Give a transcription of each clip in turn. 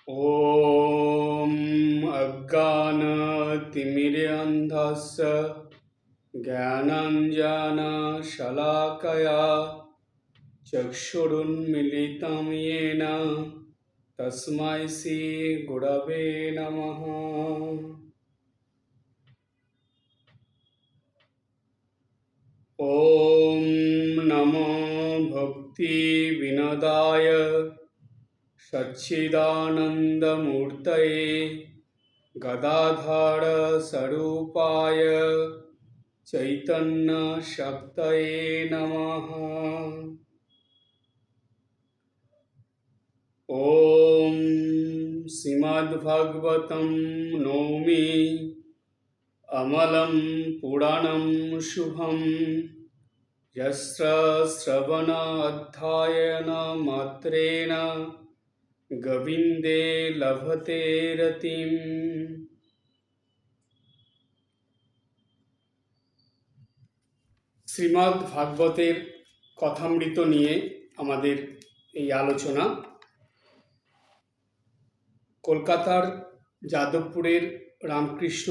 ॐ अज्ञानतिमिरान्धस्य ज्ञानाञ्जनशलाकया चक्षुरुन्मीलितं येन तस्मै श्रीगुरवे नमः। ॐ नमो भक्तिविनोदाय सच्चिदानन्दमूर्तये गदाधर स्वरूपाय चैतन्यशक्तये नमः। ॐ श्रीमद्भागवतं नौमि अमलं पुराणं शुभं यस्य श्रवणाध्ययनमात्रेण गोविन्दे लभते रतिम्। শ্রীমদ্ ভাগবতের কথামৃত নিয়ে আমাদের এই আলোচনা। কলকাতার যাদবপুরের রামকৃষ্ণ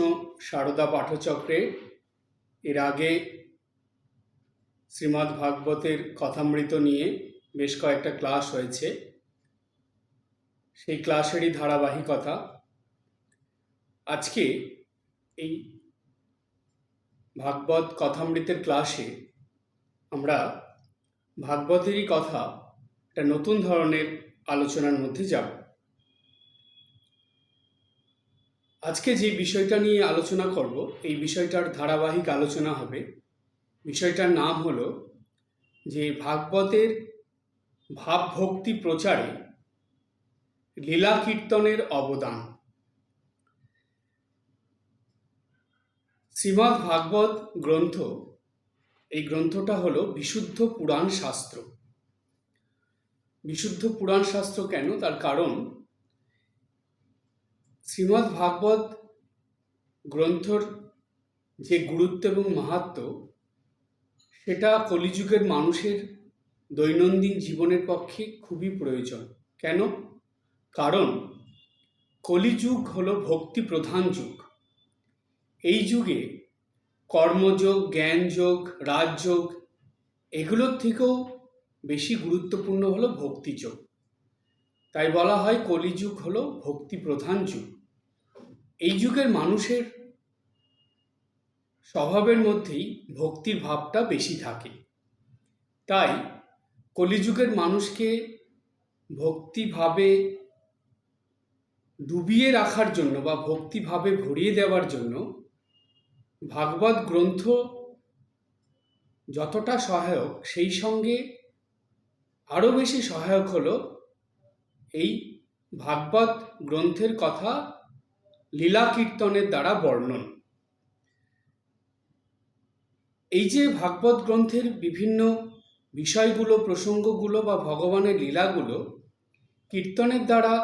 সারদা পাঠচক্রে এর আগে শ্রীমদ্ ভাগবতের কথামৃত নিয়ে বেশ কয়েকটা ক্লাস হয়েছে। সেই ক্লাসেরই ধারাবাহিকতা। আজকে এই ভাগবত কথামৃতের ক্লাসে আমরা ভাগবতেরই কথা একটা নতুন ধরনের আলোচনার মধ্যে যাব। আজকে যে বিষয়টা নিয়ে আলোচনা করব, এই বিষয়টার ধারাবাহিক আলোচনা হবে। বিষয়টার নাম হলো যে ভাগবতের ভাবভক্তি প্রচারে লীলা কীর্তনের অবদান। শ্রীমদ্ ভাগবত গ্রন্থ, এই গ্রন্থটা হলো বিশুদ্ধ পুরাণ শাস্ত্র। বিশুদ্ধ পুরাণ শাস্ত্র কেন? তার কারণ শ্রীমদ্ ভাগবত গ্রন্থর যে গুরুত্ব এবং মাহাত্ম্য, সেটা কলিযুগের মানুষের দৈনন্দিন জীবনের পক্ষে খুবই প্রয়োজন। কেন? কারণ কলিযুগ হলো ভক্তি প্রধান যুগ। এই যুগে কর্মযোগ, জ্ঞানযোগ, রাজযোগ এগুলোর থেকেও বেশি গুরুত্বপূর্ণ হলো ভক্তিযোগ। তাই বলা হয় কলিযুগ হলো ভক্তি প্রধান যুগ। এই যুগের মানুষের স্বভাবের মধ্যেই ভক্তির ভাবটা বেশি থাকে। তাই কলিযুগের মানুষকে ভক্তিভাবে ডুবিয়ে রাখার জন্য বা ভক্তিভাবে ভরিয়ে দেওয়ার জন্য ভাগবত গ্রন্থ যতটা সহায়ক, সেই সঙ্গে আরও বেশি সহায়ক হলো এই ভাগবত গ্রন্থের কথা লীলা কীর্তনের দ্বারা বর্ণন। এই যে ভাগবত গ্রন্থের বিভিন্ন বিষয়গুলো, প্রসঙ্গগুলো বা ভগবানের লীলাগুলো কীর্তনের দ্বারা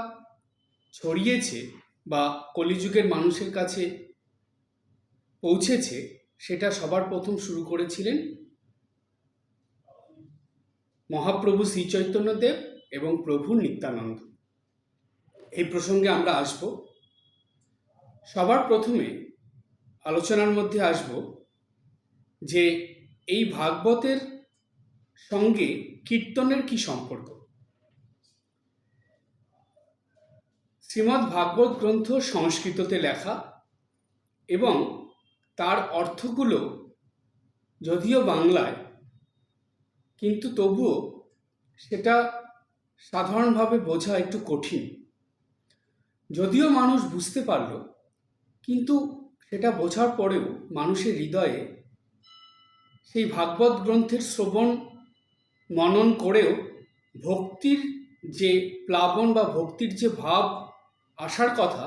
ছড়িয়েছে বা কলিযুগের মানুষের কাছে পৌঁছেছে, সেটা সবার প্রথম শুরু করেছিলেন মহাপ্রভু শ্রী চৈতন্যদেব এবং প্রভু নিত্যানন্দ। এই প্রসঙ্গে আমরা আসব। সবার প্রথমে আলোচনার মধ্যে আসব যে এই ভাগবতের সঙ্গে কীর্তনের কি সম্পর্ক। শ্রীমদ্ ভাগবত গ্রন্থ সংস্কৃততে লেখা এবং তার অর্থগুলো যদিও বাংলায়, কিন্তু তবুও সেটা সাধারণভাবে বোঝা একটু কঠিন। যদিও মানুষ বুঝতে পারল, কিন্তু সেটা বোঝার পরেও মানুষের হৃদয়ে সেই ভাগবত গ্রন্থের শ্রবণ মনন করেও ভক্তির যে প্লাবন বা ভক্তির যে ভাব আসার কথা,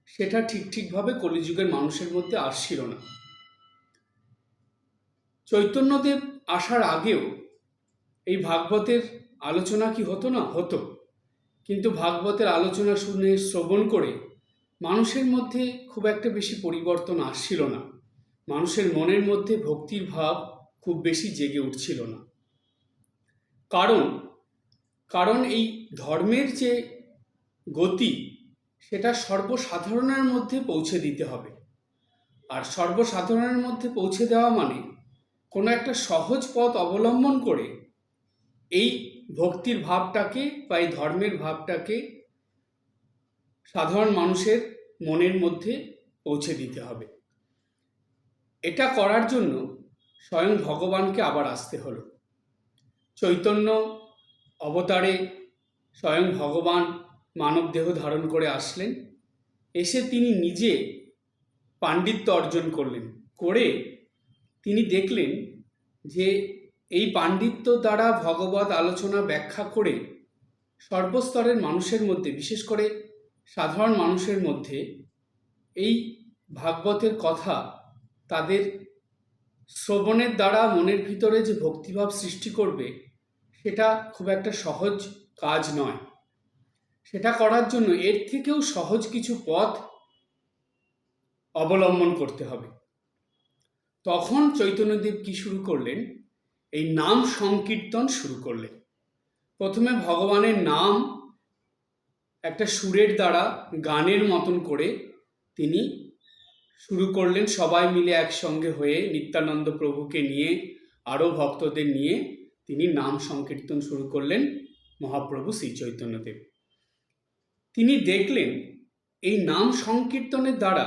সেটা ঠিকভাবে কলিযুগের মানুষের মধ্যে আসছিল না। চৈতন্যদেব আসার আগেও এই ভাগবতের আলোচনা কি হতো না? হতো। কিন্তু ভাগবতের আলোচনা শুনে, শ্রবণ করে মানুষের মধ্যে খুব একটা বেশি পরিবর্তন আসছিল না। মানুষের মনের মধ্যে ভক্তির ভাব খুব বেশি জেগে উঠছিল না। কারণ এই ধর্মের যে গতি, সেটা সর্বসাধারণের মধ্যে পৌঁছে দিতে হবে। আর সর্বসাধারণের মধ্যে পৌঁছে দেওয়া মানে কোনো একটা সহজ পথ অবলম্বন করে এই ভক্তির ভাবটাকে বা এই ধর্মের ভাবটাকে সাধারণ মানুষের মনের মধ্যে পৌঁছে দিতে হবে। এটা করার জন্য স্বয়ং ভগবানকে আবার আসতে হলো। চৈতন্য অবতারে স্বয়ং ভগবান মানব দেহ ধারণ করে আসলেন। এসে তিনি নিজে পাণ্ডিত্য অর্জন করলেন। করে তিনি দেখলেন যে এই পাণ্ডিত্য দ্বারা ভগবত আলোচনা ব্যাখ্যা করে সর্বস্তরের মানুষের মধ্যে, বিশেষ করে সাধারণ মানুষের মধ্যে এই ভাগবতের কথা তাদের শ্রবণের দ্বারা মনের ভিতরে যে ভক্তিভাব সৃষ্টি করবে, সেটা খুব একটা সহজ কাজ নয়। সেটা করার জন্য এর থেকেও সহজ কিছু পথ অবলম্বন করতে হবে। তখন চৈতন্যদেব কি শুরু করলেন? এই নাম সংকীর্তন শুরু করলেন। প্রথমে ভগবানের নাম একটা সুরের দ্বারা গানের মতন করে তিনি শুরু করলেন। সবাই মিলে একসঙ্গে হয়ে নিত্যানন্দ প্রভুকে নিয়ে, আরও ভক্তদের নিয়ে তিনি নাম সংকীর্তন শুরু করলেন মহাপ্রভু শ্রী চৈতন্যদেব। তিনি দেখলেন এই নাম সংকীর্তনের দ্বারা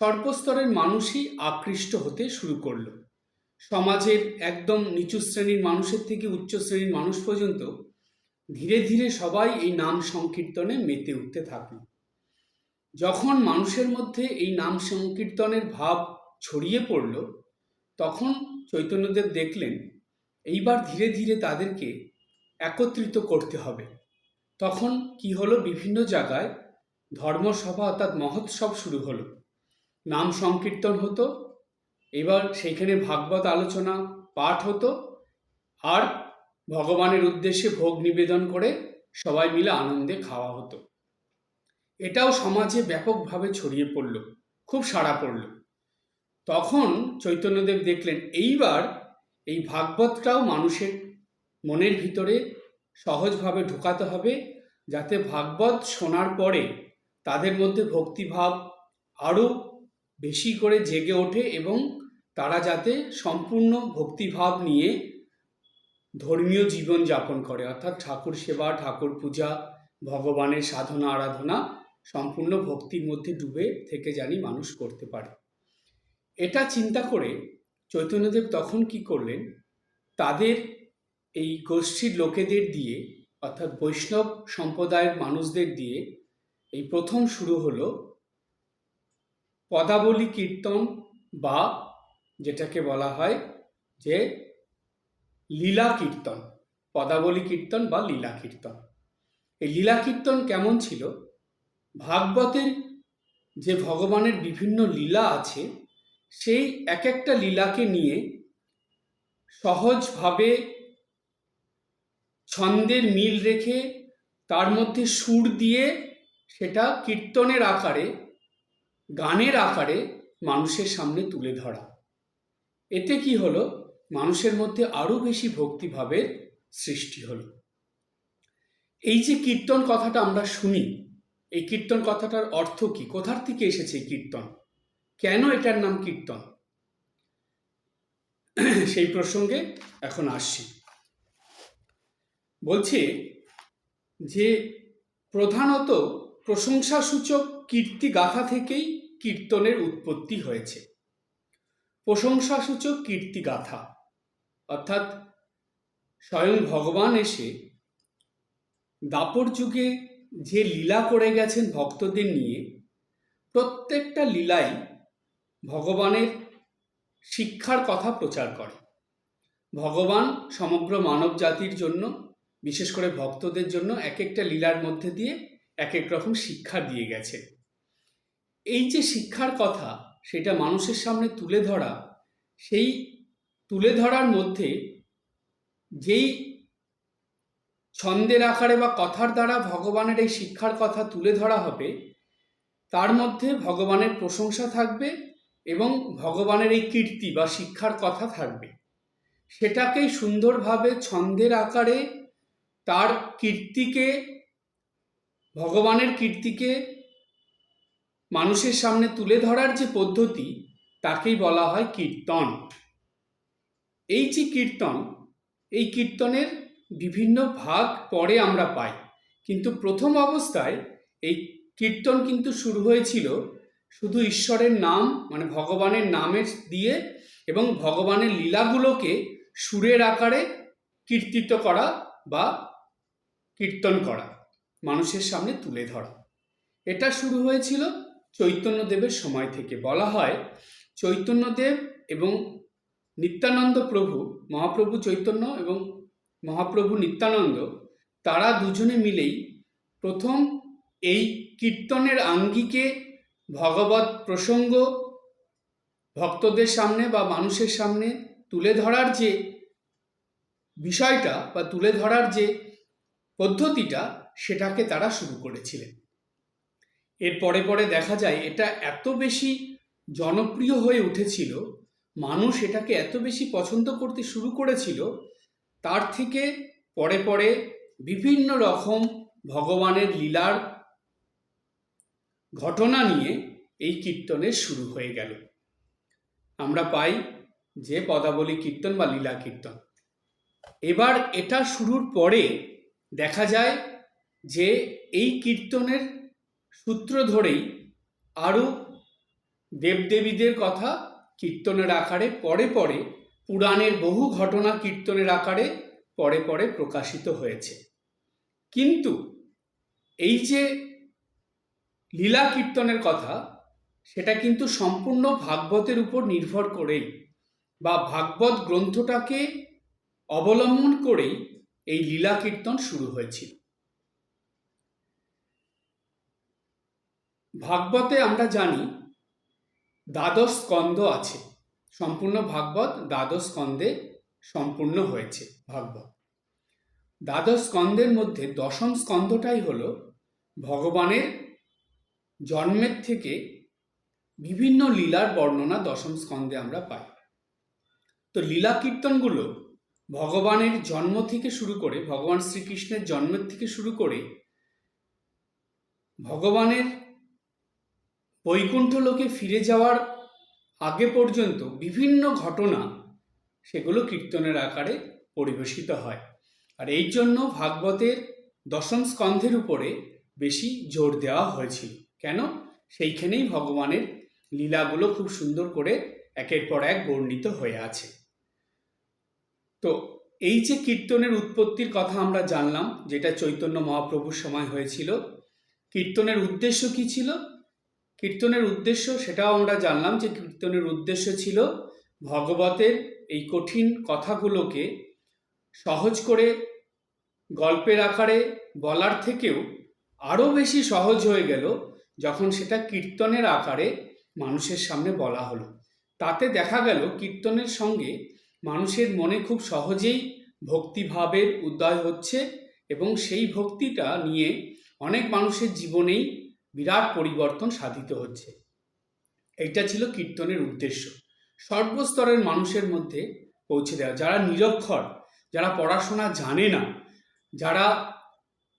সর্বস্তরের মানুষই আকৃষ্ট হতে শুরু করল। সমাজের একদম নিচু শ্রেণীর মানুষের থেকে উচ্চ শ্রেণীর মানুষ পর্যন্ত ধীরে ধীরে সবাই এই নাম সংকীর্তনে মেতে উঠতে থাকল। যখন মানুষের মধ্যে এই নাম সংকীর্তনের ভাব ছড়িয়ে পড়ল, তখন চৈতন্যদেব দেখলেন এইবার ধীরে ধীরে তাদেরকে একত্রিত করতে হবে। তখন কি হলো? বিভিন্ন জায়গায় ধর্মসভা অর্থাৎ মহোৎসব শুরু হলো। নাম সংকীর্তন হতো, এবার সেইখানে ভাগবত আলোচনা পাঠ হতো, আর ভগবানের উদ্দেশ্যে ভোগ নিবেদন করে সবাই মিলে আনন্দে খাওয়া হতো। এটাও সমাজে ব্যাপকভাবে ছড়িয়ে পড়ল, খুব সাড়া পড়ল। তখন চৈতন্যদেব দেখলেন এইবার এই ভাগবতটাও মানুষের মনের ভিতরে সহজভাবে ঢোকাতে হবে, যাতে ভাগবত শোনার পরে তাদের মধ্যে ভক্তিভাব আরও বেশি করে জেগে ওঠে এবং তারা যাতে সম্পূর্ণ ভক্তিভাব নিয়ে ধর্মীয় জীবন যাপন করে, অর্থাৎ ঠাকুর সেবা, ঠাকুর পূজা, ভগবানের সাধনা আরাধনা সম্পূর্ণ ভক্তির মধ্যে ডুবে থেকে জানি মানুষ করতে পারে। এটা চিন্তা করে চৈতন্যদেব তখন কি করলেন? তাদের এই গোষ্ঠীর লোকেদের দিয়ে, অর্থাৎ বৈষ্ণব সম্প্রদায়ের মানুষদের দিয়ে এই প্রথম শুরু হলো পদাবলী কীর্তন, বা যেটাকে বলা হয় যে লীলা কীর্তন। পদাবলী কীর্তন বা লীলা কীর্তন। এই লীলা কীর্তন কেমন ছিল? ভাগবতের যে ভগবানের বিভিন্ন লীলা আছে, সেই এক একটা লীলাকে নিয়ে সহজভাবে ছন্দের মিল রেখে তার মধ্যে সুর দিয়ে সেটা কীর্তনের আকারে, গানের আকারে মানুষের সামনে তুলে ধরা। এতে কি হলো? মানুষের মধ্যে আরও বেশি ভক্তিভাবের সৃষ্টি হলো। এই যে কীর্তন কথাটা আমরা শুনি, এই কীর্তন কথাটার অর্থ কি? কোথার থেকে এসেছে এই কীর্তন? কেন এটার নাম কীর্তন? সেই প্রসঙ্গে এখন আসছি। বলছে যে প্রধানত প্রশংসাসূচক কীর্তি গাথা থেকেই কীর্তনের উৎপত্তি হয়েছে। প্রশংসাসূচক কীর্তি গাথা অর্থাৎ স্বয়ং ভগবান এসে দাপর যুগে যে লীলা করে গেছেন ভক্তদের নিয়ে, প্রত্যেকটা লীলাই ভগবানের শিক্ষার কথা প্রচার করে। ভগবান সমগ্র মানব জাতির জন্য, বিশেষ করে ভক্তদের জন্য এক একটা লীলার মধ্যে দিয়ে এক এক রকম শিক্ষা দিয়ে গেছে। এই যে শিক্ষার কথা, সেটা মানুষের সামনে তুলে ধরা, সেই তুলে ধরার মধ্যে যেই ছন্দের আকারে বা কথার দ্বারা ভগবানের এই শিক্ষার কথা তুলে ধরা হবে, তার মধ্যে ভগবানের প্রশংসা থাকবে এবং ভগবানের এই কীর্তি বা শিক্ষার কথা থাকবে। সেটাকেই সুন্দরভাবে ছন্দের আকারে তার কীর্তিকে, ভগবানের কীর্তিকে মানুষের সামনে তুলে ধরার যে পদ্ধতি তাকেই বলা হয় কীর্তন। এই যে কীর্তন, এই কীর্তনের বিভিন্ন ভাগ পরে আমরা পাই, কিন্তু প্রথম অবস্থায় এই কীর্তন কিন্তু শুরু হয়েছিল শুধু ঈশ্বরের নাম মানে ভগবানের নামের দিয়ে এবং ভগবানের লীলাগুলোকে সুরের আকারে কীর্তিত করা বা কীর্তন করা, মানুষের সামনে তুলে ধরা। এটা শুরু হয়েছিল চৈতন্যদেবের সময় থেকে। বলা হয় চৈতন্যদেব এবং নিত্যানন্দ প্রভু, মহাপ্রভু চৈতন্য এবং মহাপ্রভু নিত্যানন্দ, তারা দুজনে মিলেই প্রথম এই কীর্তনের আঙ্গিকে ভগবত প্রসঙ্গ ভক্তদের সামনে বা মানুষের সামনে তুলে ধরার যে বিষয়টা বা তুলে ধরার যে পদ্ধতিটা, সেটাকে তারা শুরু করেছিলেন। এর পরে পরে দেখা যায় এটা এত বেশি জনপ্রিয় হয়ে উঠেছিল, মানুষ এটাকে এত বেশি পছন্দ করতে শুরু করেছিল, তার থেকে পরে পরে বিভিন্ন রকম ভগবানের লীলার ঘটনা নিয়ে এই কীর্তনের শুরু হয়ে গেল। আমরা পাই যে পদাবলী কীর্তন বা লীলা কীর্তন। এবার এটা শুরুর পরে দেখা যায় যে এই কীর্তনের সূত্র ধরেই আরও দেবদেবীদের কথা কীর্তনের আকারে পরে পরে, পুরাণের বহু ঘটনা কীর্তনের আকারে পরে পরে প্রকাশিত হয়েছে। কিন্তু এই যে লীলা কীর্তনের কথা, সেটা কিন্তু সম্পূর্ণ ভাগবতের উপর নির্ভর করেই বা ভাগবত গ্রন্থটাকে অবলম্বন করেই এই লীলা কীর্তন শুরু হয়েছিল। ভাগবতে আমরা জানি দ্বাদশ স্কন্ধ আছে, সম্পূর্ণ ভাগবত দ্বাদশ স্কন্ধে সম্পূর্ণ হয়েছে ভাগবত। দ্বাদশ স্কন্ধের মধ্যে দশম স্কন্ধটাই হলো ভগবানের জন্মের থেকে বিভিন্ন লীলার বর্ণনা দশম স্কন্ধে আমরা পাই। তো লীলা কীর্তনগুলো ভগবানের জন্ম থেকে শুরু করে, ভগবান শ্রীকৃষ্ণের জন্মের থেকে শুরু করে ভগবানের বৈকুণ্ঠ লোকে ফিরে যাওয়ার আগে পর্যন্ত বিভিন্ন ঘটনা, সেগুলো কীর্তনের আকারে পরিবেশিত হয়। আর এই জন্য ভাগবতের দশম স্কন্ধের উপরে বেশি জোর দেওয়া হয়েছিল। কেন? সেইখানেই ভগবানের লীলাগুলো খুব সুন্দর করে একের পর এক বর্ণিত হয়ে আছে। তো এই যে কীর্তনের উৎপত্তির কথা আমরা জানলাম, যেটা চৈতন্য মহাপ্রভুর সময় হয়েছিল, কীর্তনের উদ্দেশ্য কি ছিল? কীর্তনের উদ্দেশ্য সেটাও আমরা জানলাম যে কীর্তনের উদ্দেশ্য ছিল ভগবতের এই কঠিন কথাগুলোকে সহজ করে গল্পের আকারে বলার থেকেও আরও বেশি সহজ হয়ে গেল যখন সেটা কীর্তনের আকারে মানুষের সামনে বলা হলো। তাতে দেখা গেল কীর্তনের সঙ্গে মানুষের মনে খুব সহজেই ভক্তিভাবের উদয় হচ্ছে এবং সেই ভক্তিটা নিয়ে অনেক মানুষের জীবনেই বিরাট পরিবর্তন সাধিত হচ্ছে। এইটা ছিল কীর্তনের উদ্দেশ্য, সর্বস্তরের মানুষের মধ্যে পৌঁছে দেওয়া। যারা নিরক্ষর, যারা পড়াশোনা জানে না, যারা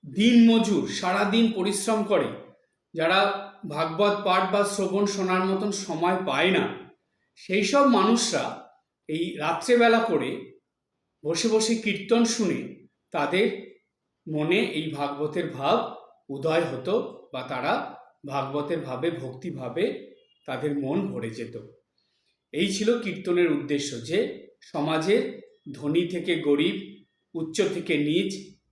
দিনমজুর, সারাদিন পরিশ্রম করে, যারা ভাগবত পাঠ বা শ্রবণ শোনার মতন সময় পায় না, সেই সব মানুষরা এই রাত্রেবেলা করে বসে বসে কীর্তন শুনে তাদের মনে এই ভাগবতের ভাব উদয় হতো বা তারা ভাগবতের ভাবে, ভক্তিভাবে তাদের মন ভরে যেত। এই ছিল কীর্তনের উদ্দেশ্য, যে সমাজের ধনী থেকে গরিব, উচ্চ থেকে নীচ,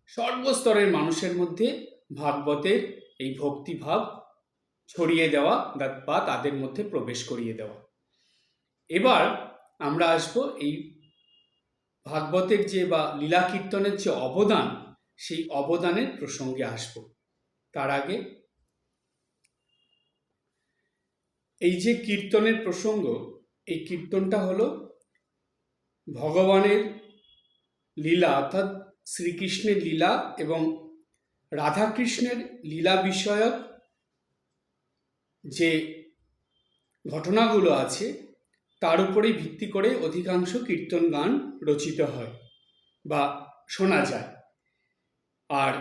সর্বস্তরের মানুষের মধ্যে ভাগবতের এই ভক্তিভাব ছড়িয়ে দেওয়া বা তাদের মধ্যে প্রবেশ করিয়ে দেওয়া। এবার আমরা আসব এই ভাগবতের যে বা লীলা কীর্তনের যে অবদান, সেই অবদানের প্রসঙ্গে আসব। তার আগে এই যে কীর্তনের প্রসঙ্গ, এই কীর্তনটা হলো ভগবানের লীলা, অর্থাৎ শ্রীকৃষ্ণের লীলা এবং রাধাকৃষ্ণের লীলা বিষয়ক যে ঘটনাগুলো আছে তার উপরেই ভিত্তি করে অধিকাংশ কীর্তন গান রচিত হয় বা শোনা যায়। আর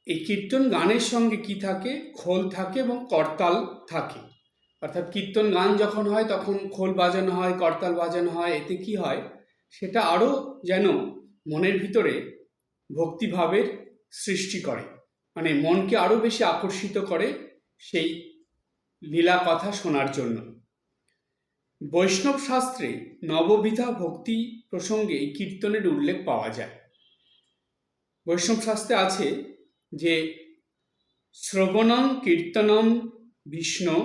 এই কীর্তন গানের সঙ্গে কি থাকে, খোল থাকে এবং করতাল থাকে। অর্থাৎ কীর্তন গান যখন হয় তখন খোল বাজানো হয়, করতাল বাজানো হয়। এতে কি হয়, সেটা আরও যেন মনের ভিতরে ভক্তিভাবের সৃষ্টি করে, মানে মনকে আরও বেশি আকর্ষিত করে সেই লীলা কথা শোনার জন্য। বৈষ্ণব শাস্ত্রে নববিধা ভক্তি প্রসঙ্গে এই কীর্তনের উল্লেখ পাওয়া যায়। বৈষ্ণব শাস্ত্রে আছে যে শ্রবণং কীর্তনম বিষ্ণু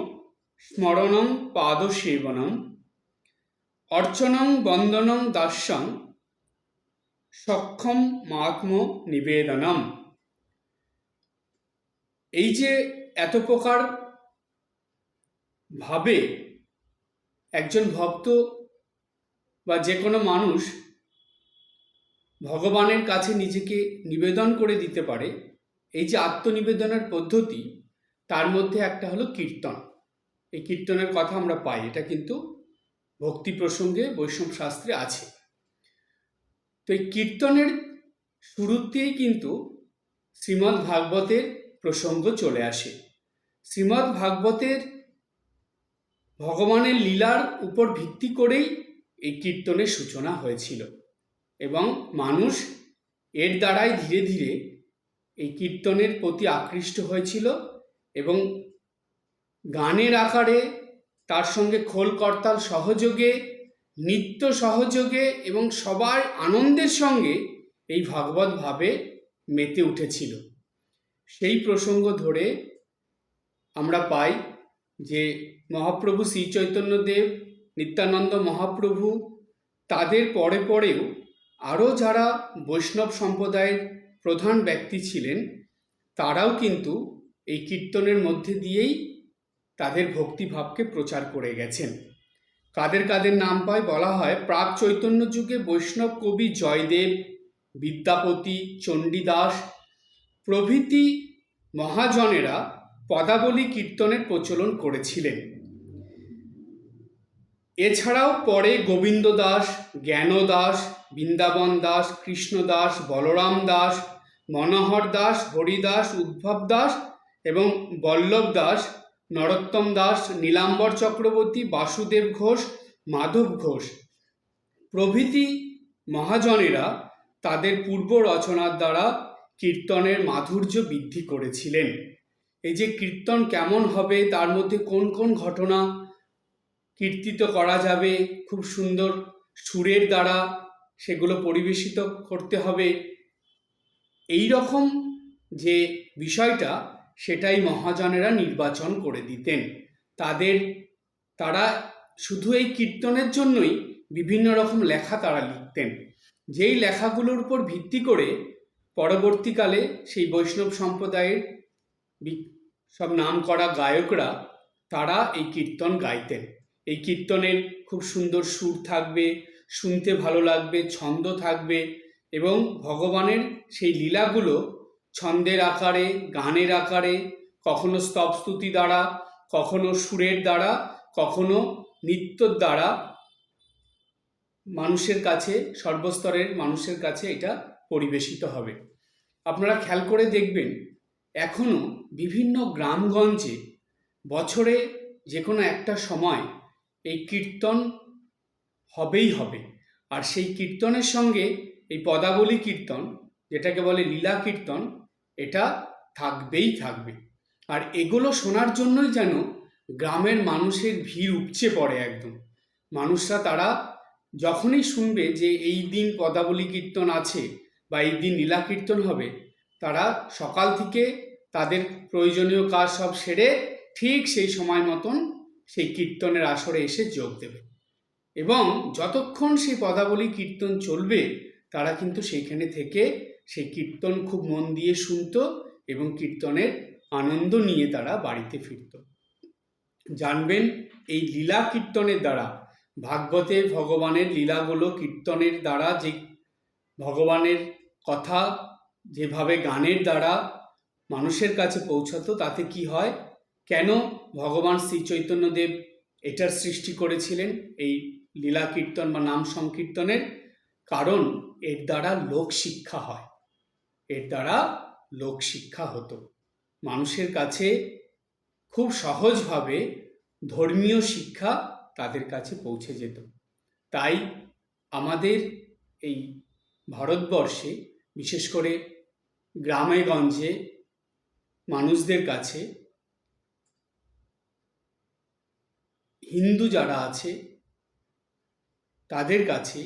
স্মরণং পাদসেবনম অর্চনং বন্দনং দাস্যং সক্ষম মাত্ম নিবেদনম। এই যে এত প্রকার ভাবে একজন ভক্ত বা যে কোনো মানুষ ভগবানের কাছে নিজেকে নিবেদন করে দিতে পারে, এই যে আত্মনিবেদনের পদ্ধতি, তার মধ্যে একটা হলো কীর্তন। এই কীর্তনের কথা আমরা পাই, এটা কিন্তু ভক্তি প্রসঙ্গে বৈষ্ণব শাস্ত্রে আছে। তো এই কীর্তনের শুরুতেই কিন্তু শ্রীমদ্ ভাগবতের প্রসঙ্গ চলে আসে। শ্রীমদ্ ভাগবতের ভগবানের লীলার উপর ভিত্তি করেই এই কীর্তনের সূচনা হয়েছিল এবং মানুষ এর দ্বারাই ধীরে ধীরে এই কীর্তনের প্রতি আকৃষ্ট হয়েছিল এবং গানের আকারে তার সঙ্গে খোল করতাল সহযোগে, নৃত্য সহযোগে এবং সবার আনন্দের সঙ্গে এই ভাগবত ভাবে মেতে উঠেছিল। সেই প্রসঙ্গ ধরে আমরা পাই যে মহাপ্রভু শ্রী চৈতন্যদেব, নিত্যানন্দ মহাপ্রভু, তাদের পরে পরেও আরও যারা বৈষ্ণব সম্প্রদায়ের প্রধান ব্যক্তি ছিলেন, তারাও কিন্তু এই কীর্তনের মধ্যে দিয়েই তাদের ভক্তিভাবকে প্রচার করে গেছেন। কাদের কাদের নাম পায় বলা হয়, প্রাক চৈতন্য যুগে বৈষ্ণব কবি জয়দেব, বিদ্যাপতি, চণ্ডীদাস প্রভৃতি মহাজনেরা পদাবলী কীর্তনের প্রচলন করেছিলেন। এছাড়াও পরে গোবিন্দ দাস, জ্ঞান দাস, বৃন্দাবন দাস, কৃষ্ণ দাস, বলরাম দাস, মনোহর দাস, হরিদাস, উদ্ভব দাস এবং বল্লভ দাস, নরোত্তম দাস, নীলাম্বর চক্রবর্তী, বাসুদেব ঘোষ, মাধব ঘোষ প্রভৃতি মহাজনেরা তাদের পূর্ব রচনার দ্বারা কীর্তনের মাধুর্য বৃদ্ধি করেছিলেন। এই যে কীর্তন কেমন হবে, তার মধ্যে কোন কোন ঘটনা কীর্তিত করা যাবে, খুব সুন্দর সুরের দ্বারা সেগুলো পরিবেশিত করতে হবে, এই রকম যে বিষয়টা, সেটাই মহাজনেরা নির্বাচন করে দিতেন। তারা শুধু এই কীর্তনের জন্যই বিভিন্ন রকম লেখা তারা লিখতেন, যেই লেখাগুলোর উপর ভিত্তি করে পরবর্তীকালে সেই বৈষ্ণব সম্প্রদায়ের সব নামকরা গায়করা তারা এই কীর্তন গাইতেন। এই কীর্তনের খুব সুন্দর সুর থাকবে, শুনতে ভালো লাগবে, ছন্দ থাকবে এবং ভগবানের সেই লীলাগুলো ছন্দের আকারে, গানের আকারে, কখনো স্তবস্তুতি দ্বারা, কখনো সুরের দ্বারা, কখনো নৃত্যর দ্বারা মানুষের কাছে, সর্বস্তরের মানুষের কাছে এটা পরিবেশিত হবে। আপনারা খেয়াল করে দেখবেন, এখনো বিভিন্ন গ্রামগঞ্জে বছরে যে কোনো একটা সময় এই কীর্তন হবেই হবে। আর সেই কীর্তনের সঙ্গে এই পদাবলী কীর্তন, যেটাকে বলে লীলা কীর্তন, এটা থাকবেই থাকবে। আর এগুলো শোনার জন্যই যেন গ্রামের মানুষের ভিড় উপচে পড়ে একদম। মানুষরা তারা যখনই শুনবে যে এই দিন পদাবলী কীর্তন আছে বা এই দিন লীলা কীর্তন হবে, তারা সকাল থেকে তাদের প্রয়োজনীয় কাজ সব সেরে ঠিক সেই সময় মতন সেই কীর্তনের আসরে এসে যোগ দেবে এবং যতক্ষণ সেই পদাবলী কীর্তন চলবে তারা কিন্তু সেইখানে থেকে সেই কীর্তন খুব মন দিয়ে শুনত এবং কীর্তনের আনন্দ নিয়ে তারা বাড়িতে ফিরত। জানবেন, এই লীলা কীর্তনের দ্বারা ভাগবতে ভগবানের লীলাগুলো কীর্তনের দ্বারা যে ভগবানের কথা যেভাবে গানের দ্বারা মানুষের কাছে পৌঁছাতো, তাতে কি হয়, কেন ভগবান শ্রী চৈতন্যদেব এটার সৃষ্টি করেছিলেন এই লীলা কীর্তন বা নাম সংকীর্তনের? কারণ এর দ্বারা লোক শিক্ষা হয়, এর দ্বারা লোকশিক্ষা হতো। মানুষের কাছে খুব সহজভাবে ধর্মীয় শিক্ষা তাদের কাছে পৌঁছে যেত। তাই আমাদের এই ভারতবর্ষে বিশেষ করে গ্রামে গঞ্জে মানুষদের কাছে, হিন্দু যারা আছে তাদের কাছে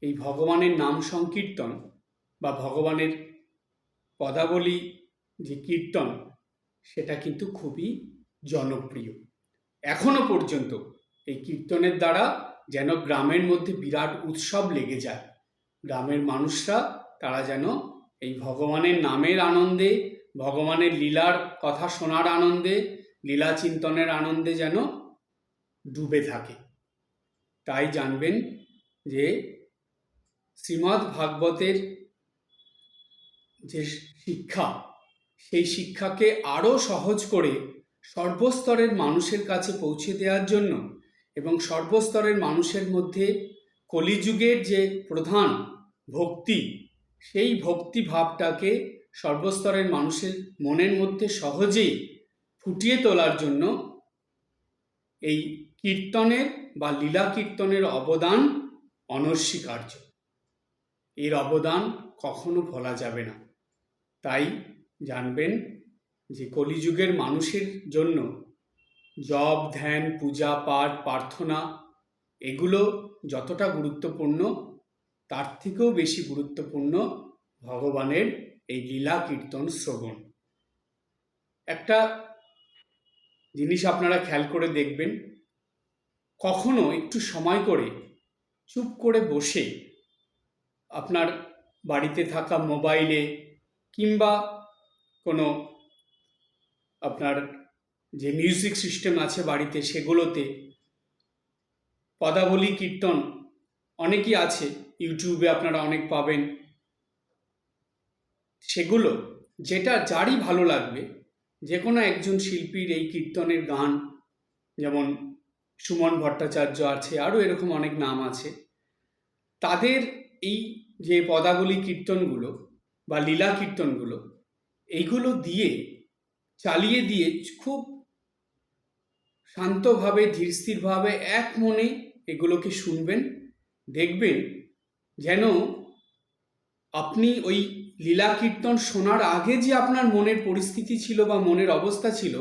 এই ভগবানের নাম সংকীর্তন বা ভগবানের পদাবলী যে কীর্তন, সেটা কিন্তু খুবই জনপ্রিয়। এখনো পর্যন্ত এই কীর্তনের দ্বারা যেন গ্রামের মধ্যে বিরাট উৎসব লেগে যায়। গ্রামের মানুষরা তারা যেন এই ভগবানের নামের আনন্দে, ভগবানের লীলার কথা শোনার আনন্দে, লীলা চিন্তনের আনন্দে যেন ডুবে থাকে। তাই জানবেন যে শ্রীমদ্ ভাগবতের যে শিক্ষা, সেই শিক্ষাকে আরও সহজ করে সর্বস্তরের মানুষের কাছে পৌঁছে দেওয়ার জন্য এবং সর্বস্তরের মানুষের মধ্যে কলিযুগের যে প্রধান ভক্তি, সেই ভক্তি ভাবটাকে সর্বস্তরের মানুষের মনের মধ্যে সহজেই ফুটিয়ে তোলার জন্য এই কীর্তনের বা লীলা কীর্তনের অবদান অনস্বীকার্য। এর অবদান কখনো ভোলা যাবে না। তাই জানবেন যে কলিযুগের মানুষের জন্য জপ, ধ্যান, পূজা, পাঠ, প্রার্থনা এগুলো যতটা গুরুত্বপূর্ণ, তার থেকেও বেশি গুরুত্বপূর্ণ ভগবানের এই লীলা কীর্তন শ্রবণ। একটা জিনিস আপনারা খেয়াল করে দেখবেন, কখনো একটু সময় করে চুপ করে বসে আপনার বাড়িতে থাকা মোবাইলে কিংবা কোনো আপনার যে মিউজিক সিস্টেম আছে বাড়িতে, সেগুলোতে পদাবলী কীর্তন অনেকই আছে, ইউটিউবে আপনারা অনেক পাবেন। সেগুলো যেটা যারই ভালো লাগবে, যে কোনো একজন শিল্পীর এই কীর্তনের গান, যেমন সুমন ভট্টাচার্য আছে, আরও এরকম অনেক নাম আছে, তাদের এই যে পদাবলী কীর্তনগুলো বা লীলা কীর্তনগুলো, এইগুলো দিয়ে চালিয়ে দিয়ে খুব শান্তভাবে, ধীরস্থিরভাবে এক মনে এগুলোকে শুনবেন। দেখবেন যেন আপনি ওই লীলা কীর্তন শোনার আগে যে আপনার মনের পরিস্থিতি ছিল বা মনের অবস্থা ছিল,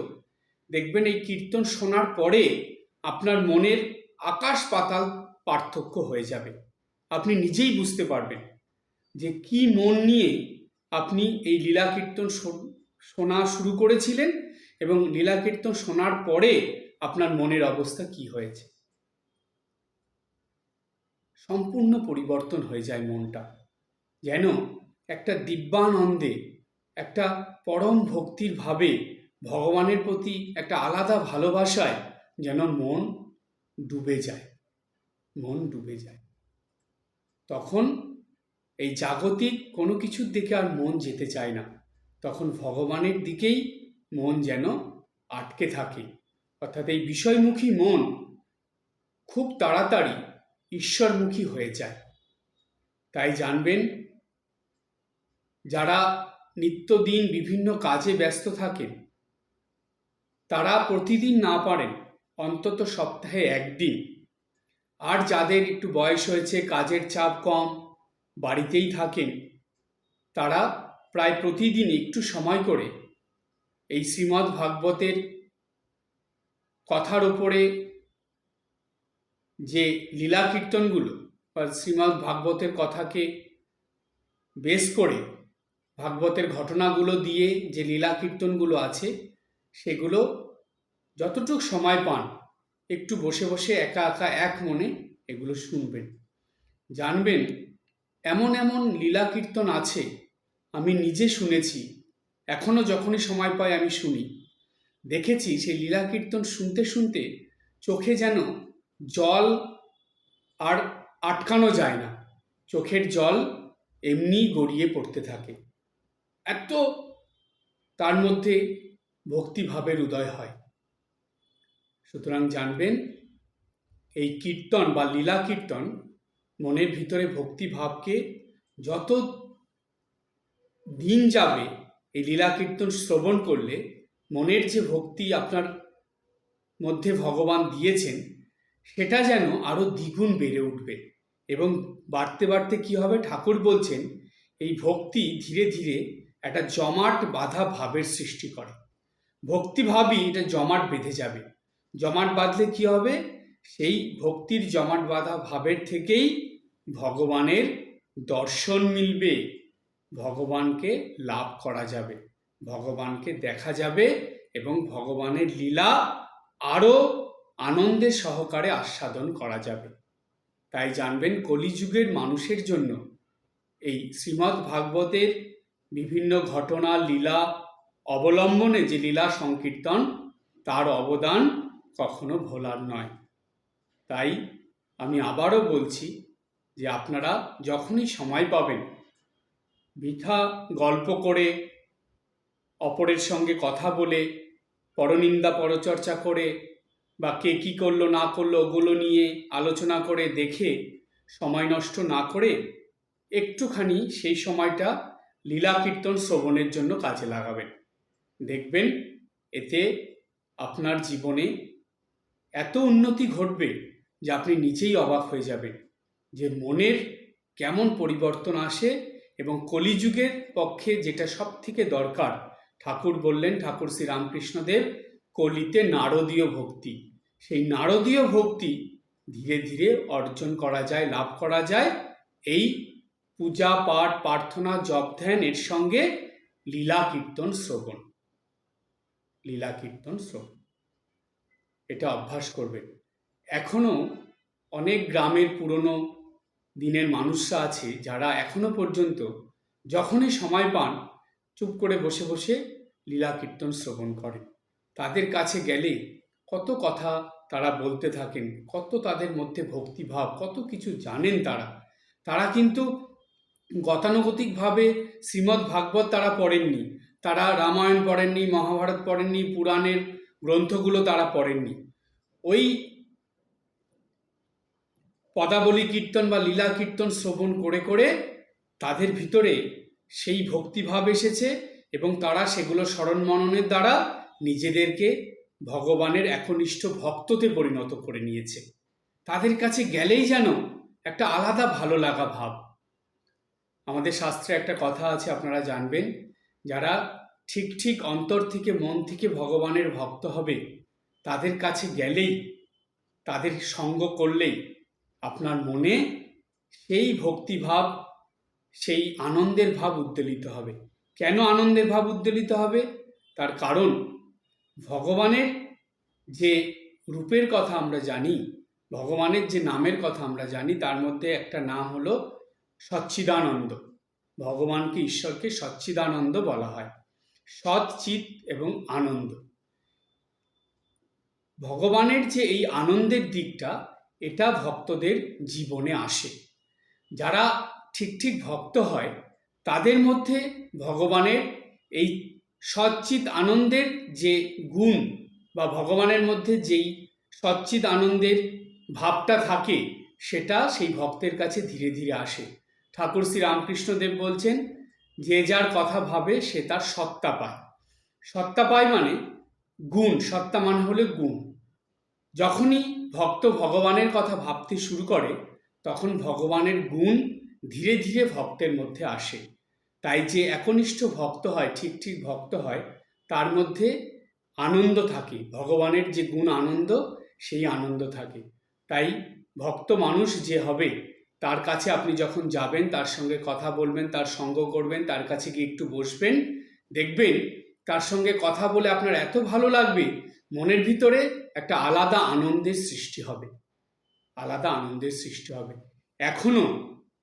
দেখবেন এই কীর্তন শোনার পরে আপনার মনের আকাশ পাতাল পার্থক্য হয়ে যাবে। আপনি নিজেই বুঝতে পারবেন যে কি মন নিয়ে আপনি এই লীলা কীর্তন শোনা শুরু করেছিলেন এবং লীলা কীর্তন শোনার পরে আপনার মনের অবস্থা কি হয়েছে। সম্পূর্ণ পরিবর্তন হয়ে যায় মনটা, যেন একটা দিব্যানন্দে, একটা পরম ভক্তির ভাবে, ভগবানের প্রতি একটা আলাদা ভালোবাসায় যেন মন ডুবে যায়, মন ডুবে যায়। তখন এই জাগতিক কোনো কিছুর দিকে আর মন যেতে চায় না, তখন ভগবানের দিকেই মন যেন আটকে থাকে। অর্থাৎ এই বিষয়মুখী মন খুব তাড়াতাড়ি ঈশ্বরমুখী হয়ে যায়। তাই জানবেন, যারা নিত্যদিন বিভিন্ন কাজে ব্যস্ত থাকেন, তারা প্রতিদিন না পারেন অন্তত সপ্তাহে একদিন, আর যাদের একটু বয়স হয়েছে, কাজের চাপ কম, বাড়িতেই থাকেন, তারা প্রায় প্রতিদিন একটু সময় করে এই শ্রীমদ্ ভাগবতের কথার ওপরে যে লীলা কীর্তনগুলো বা শ্রীমদ্ ভাগবতের কথাকে বেস করে ভাগবতের ঘটনাগুলো দিয়ে যে লীলা কীর্তনগুলো আছে, সেগুলো যতটুকু সময় পান একটু বসে বসে একা একা এক মনে এগুলো শুনবেন। জানবেন এমন এমন লীলা কীর্তন আছে, আমি নিজে শুনেছি, এখনও যখনই সময় পাই আমি শুনি। দেখেছি সেই লীলা কীর্তন শুনতে শুনতে চোখে যেন জল আর আটকানো যায় না, চোখের জল এমনি গড়িয়ে পড়তে থাকে, এত তার মধ্যে ভক্তিভাবের উদয় হয়। সুতরাং জানবেন এই কীর্তন বা লীলা কীর্তন মনের ভিতরে ভক্তিভাবকে যত দিন যাবে এই লীলা কীর্তন শ্রবণ করলে মনের যে ভক্তি আপনার মধ্যে ভগবান দিয়েছেন সেটা যেন আরো দ্বিগুণ বেড়ে উঠবে এবং বাড়তে বাড়তে কি হবে, ঠাকুর বলছেন এই ভক্তি ধীরে ধীরে একটা জমাট বাঁধা ভাবের সৃষ্টি করে। ভক্তিভাবই এটা জমাট বেঁধে যাবে। জমাট বাঁধলে কি হবে, সেই ভক্তির জমাট বাঁধা ভাবের থেকেই ভগবানের দর্শন মিলবে, ভগবানকে লাভ করা যাবে, ভগবানকে দেখা যাবে এবং ভগবানের লীলা আরো আনন্দের সহকারে আস্বাদন করা যাবে। তাই জানবেন কলিযুগের মানুষের জন্য এই শ্রীমদ্ ভাগবতের বিভিন্ন ঘটনা লীলা অবলম্বনে যে লীলা সংকীর্তন, তার অবদান কখনো ভোলার নয়। তাই আমি আবারও বলছি যে আপনারা যখনই সময় পাবেন, বৃথা গল্প করে, অপরের সঙ্গে কথা বলে, পরনিন্দা পরচর্চা করে বা কে কী করলো না করলো ওগুলো নিয়ে আলোচনা করে দেখে সময় নষ্ট না করে একটুখানি সেই সময়টা লীলা কীর্তন শ্রবণের জন্য কাজে লাগাবেন। দেখবেন এতে আপনার জীবনে এত উন্নতি ঘটবে যে আপনি নিজেই অবাক হয়ে যাবেন যে মনের কেমন পরিবর্তন আসে। এবং কলিযুগের পক্ষে যেটা সব থেকে দরকার, ঠাকুর বললেন, ঠাকুর শ্রী রামকৃষ্ণদেব, কলিতে নারদীয় ভক্তি। সেই নারদীয় ভক্তি ধীরে ধীরে অর্জন করা যায়, লাভ করা যায় এই পূজা পাঠ প্রার্থনা জপ ধ্যানের সঙ্গে লীলা কীর্তন শ্রবণ। লীলা কীর্তন শ্রবণ এটা অভ্যাস করবেন। এখনো অনেক গ্রামের পুরনো দিনের মানুষরা আছে যারা এখনো পর্যন্ত যখনই সময় পান চুপ করে বসে বসে লীলা কীর্তন শ্রবণ করেন। তাদের কাছে গেলে কত কথা তারা বলতে থাকেন, কত তাদের মধ্যে ভক্তিভাব, কত কিছু জানেন তারা। তারা কিন্তু গতানুগতিকভাবে শ্রীমদ্ ভাগবত তারা পড়েননি, তারা রামায়ণ পড়েননি, মহাভারত পড়েননি, পুরাণের গ্রন্থগুলো তারা পড়েননি। ওই পদাবলী কীর্তন বা লীলা কীর্তন শ্রবণ করে করে তাদের ভিতরে সেই ভক্তিভাব এসেছে এবং তারা সেগুলো স্মরণ মননের দ্বারা নিজেদেরকে ভগবানের একনিষ্ঠ ভক্ততে পরিণত করে নিয়েছে। তাদের কাছে গেলেই যেন একটা আলাদা ভালো লাগা ভাব। আমাদের শাস্ত্রে একটা কথা আছে, আপনারা জানবেন, যারা ঠিক ঠিক অন্তর থেকে মন থেকে ভগবানের ভক্ত হবে তাদের কাছে গেলেই, তাদের সঙ্গ করলেই আপনার মনে সেই ভক্তিভাব, সেই আনন্দের ভাব উদ্বেলিত হবে। কেন আনন্দের ভাব উদ্বেলিত হবে? তার কারণ ভগবানের যে রূপের কথা আমরা জানি, ভগবানের যে নামের কথা আমরা জানি, তার মধ্যে একটা নাম হলো সচ্চিদানন্দ। ভগবানকে, ঈশ্বরকে সচ্চিদানন্দ বলা হয়। সৎ, চিৎ এবং আনন্দ। ভগবানের যে এই আনন্দের দিকটা, এটা ভক্তদের জীবনে আসে। যারা ঠিক ঠিক ভক্ত হয় তাদের মধ্যে ভগবানের এই সচ্চিৎ আনন্দের যে গুণ বা ভগবানের মধ্যে যেই সচ্চিৎ আনন্দের ভাবটা থাকে সেটা সেই ভক্তের কাছে ধীরে ধীরে আসে। ঠাকুর শ্রী রামকৃষ্ণদেব বলছেন, যে যার কথা ভাবে সে তার সত্তা পায়। সত্তা পায় মানে গুণ, সত্তা মানে হলে গুণ। যখনই ভক্ত ভগবানের কথা ভাবতে শুরু করে তখন ভগবানের গুণ ধীরে ধীরে ভক্তের মধ্যে আসে। তাই যে একনিষ্ঠ ভক্ত হয়, ঠিক ঠিক ভক্ত হয়, তার মধ্যে আনন্দ থাকে, ভগবানের যে গুণ আনন্দ, সেই আনন্দ থাকে। তাই ভক্ত মানুষ যে হবে তার কাছে আপনি যখন যাবেন, তার সঙ্গে কথা বলবেন, তার সঙ্গ করবেন, তার কাছে গিয়ে একটু বসবেন, দেখবেন তার সঙ্গে কথা বলে আপনার এত ভালো লাগবে, মনের ভিতরে একটা আলাদা আনন্দের সৃষ্টি হবে, আলাদা আনন্দের সৃষ্টি হবে। এখনো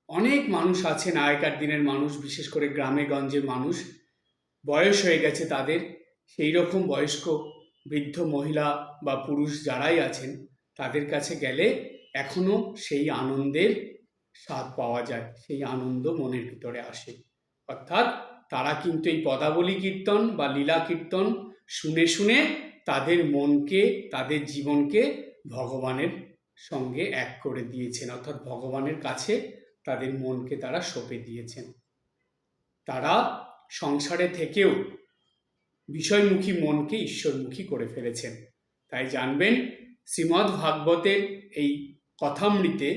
অনেক মানুষ আছেন, আগেকার দিনের মানুষ, বিশেষ করে গ্রামে গঞ্জের মানুষ, বয়স হয়ে গেছে তাদের, সেই রকম বয়স্ক বৃদ্ধ মহিলা বা পুরুষ যারাই আছেন তাদের কাছে গেলে এখনো সেই আনন্দের স্বাদ পাওয়া যায়, সেই আনন্দ মনের ভিতরে আসে। অর্থাৎ তারা কিন্তু এই পদাবলী কীর্তন বা লীলা কীর্তন শুনে শুনে তাদের মনকে, তাদের জীবনকে ভগবানের সঙ্গে এক করে দিয়েছেন, অর্থাৎ ভগবানের কাছে তাদের মনকে তারা সঁপে দিয়েছেন। তারা সংসারে থেকেও বিষয়মুখী মনকে ঈশ্বরমুখী করে ফেলেছেন। তাই জানবেন, শ্রীমদ্ ভাগবতের এই কথামৃতে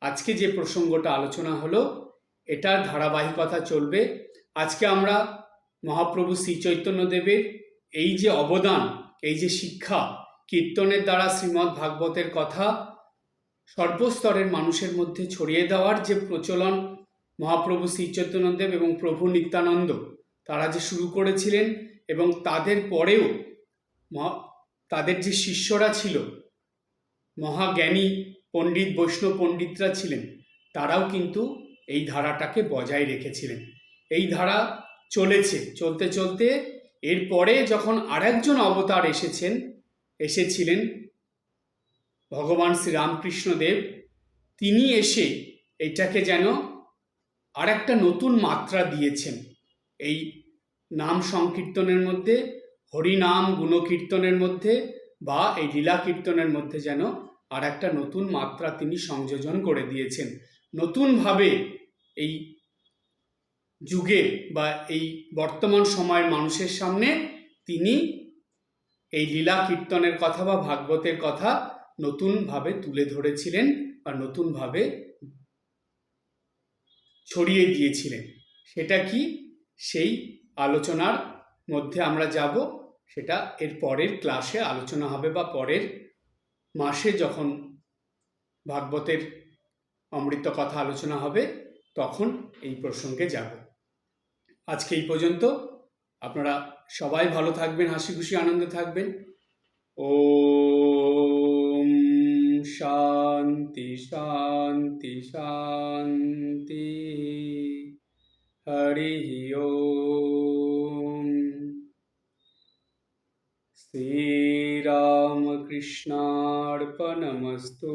আজকে যে প্রসঙ্গটা আলোচনা হলো, এটার ধারাবাহিকতা চলবে। আজকে আমরা মহাপ্রভু শ্রী চৈতন্যদেবের এই যে অবদান, এই যে শিক্ষা, কীর্তনের দ্বারা শ্রীমদ্ ভাগবতের কথা সর্বস্তরের মানুষের মধ্যে ছড়িয়ে দেওয়ার যে প্রচলন মহাপ্রভু শ্রী চৈতন্যদেব এবং প্রভু নিত্যানন্দ তারা যে শুরু করেছিলেন, এবং তাদের পরেও তাদের যে শিষ্যরা ছিল, মহাজ্ঞানী পণ্ডিত বৈষ্ণব পণ্ডিতরা ছিলেন, তারাও কিন্তু এই ধারাটাকে বজায় রেখেছিলেন। এই ধারা চলতে চলতে এরপরে যখন আরেকজন অবতার এসেছিলেন ভগবান শ্রীরামকৃষ্ণদেব, তিনি এসে এটাকে যেন আরেকটা নতুন মাত্রা দিয়েছেন। এই নাম সংকীর্তনের মধ্যে, হরিনাম গুণকীর্তনের মধ্যে বা এই লীলা কীর্তনের মধ্যে যেন আর একটা নতুন মাত্রা তিনি সংযোজন করে দিয়েছেন। নতুনভাবে এই যুগের বা এই বর্তমান সময়ের মানুষের সামনে তিনি এই লীলা কীর্তনের কথা বা ভাগবতের কথা নতুনভাবে তুলে ধরেছিলেন বা নতুনভাবে ছড়িয়ে দিয়েছিলেন। সেটা কি, সেই আলোচনার মধ্যে আমরা যাব। সেটা এর পরের ক্লাসে আলোচনা হবে বা পরের মাসে যখন ভাগবতের অমৃত কথা আলোচনা হবে তখন এই প্রসঙ্গে যাব। আজকে এই পর্যন্ত। আপনারা সবাই ভালো থাকবেন, হাসি খুশি আনন্দে থাকবেন। ওম শান্তি শান্তি শান্তি। হরি ওম। শ্রীরামকৃষ্ণার্পণমস্তু।